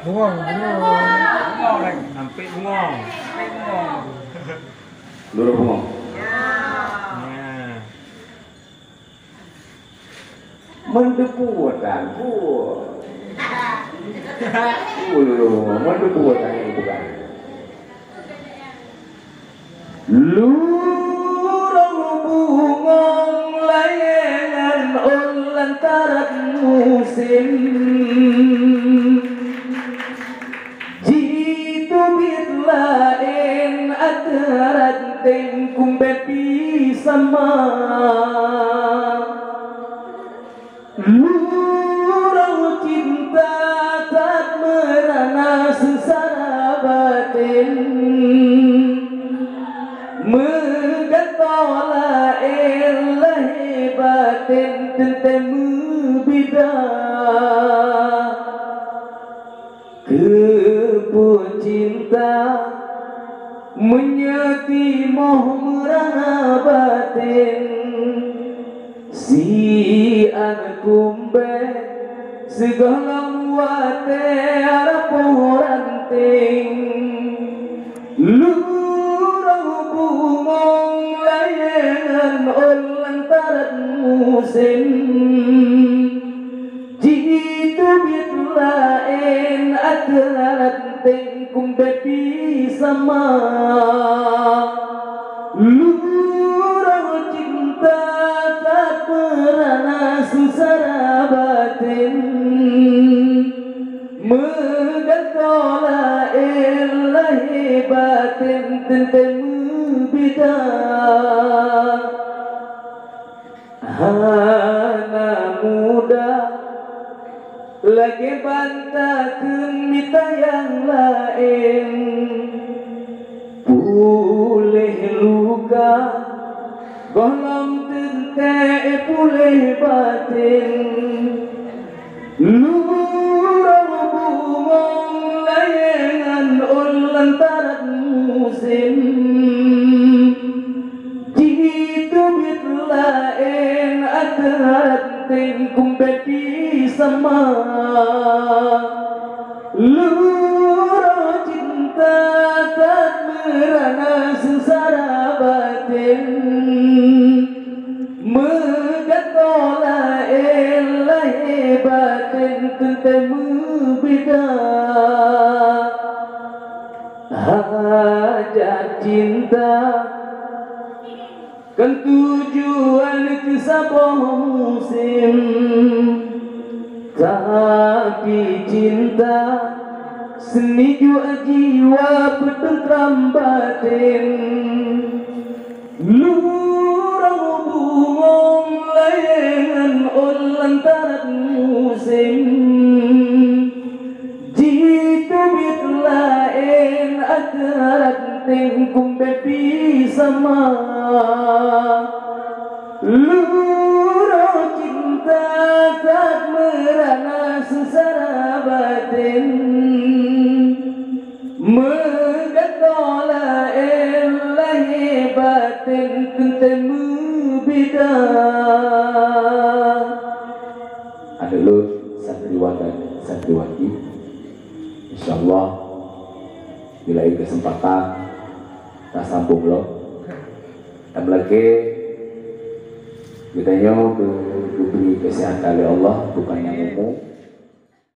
Bungong lagi. Sampai bungong. Loro bungong. Nah. Mendepuatan. Mendepuatan ini bukan. Lurang bungong layangan lantaran musim. Jitu bitlain adaran tengkum bepi sama. Lurang cinta tak merana sengsara batin. Megatola ilahi batin tentemu bida. Kebun cinta menyati moh merana batin. Si anak kumbe segala wate araporanting. Lurang bungong layangan lantaran musim. Jitu bitlain adaran tengkum bepi sama. Lurang cinta tak pernah sengsara batin. Megatola ilahi batin tentemu bida. Hana muda lagi bantakeun mita yang lain. Pulih luka golong tente pulih batin. Lurang bungong layangan lantaran musim. Jitu bitlain adaran tengkum bepi sama. Lurang cinta tak merana sengsara batin. Megatola ilahi batin tentemu bida. Hajat cinta kan tujuan ke sebuah musim. Tapi cinta seni jua jiwa bertentram batin. Lurang bungong layangan lantaran musim. Jitu bitlain adaran tengkum bepi sama. Lurang cinta tak merana sengsara batin. Megatola ilahi batin tentemu bida. Adalah santriwan dan santriwati. Insyaallah bila ada kesempatan tak sambung lo. Dan lagi kita nyo diberi kesehatan oleh Allah bukan yang umum.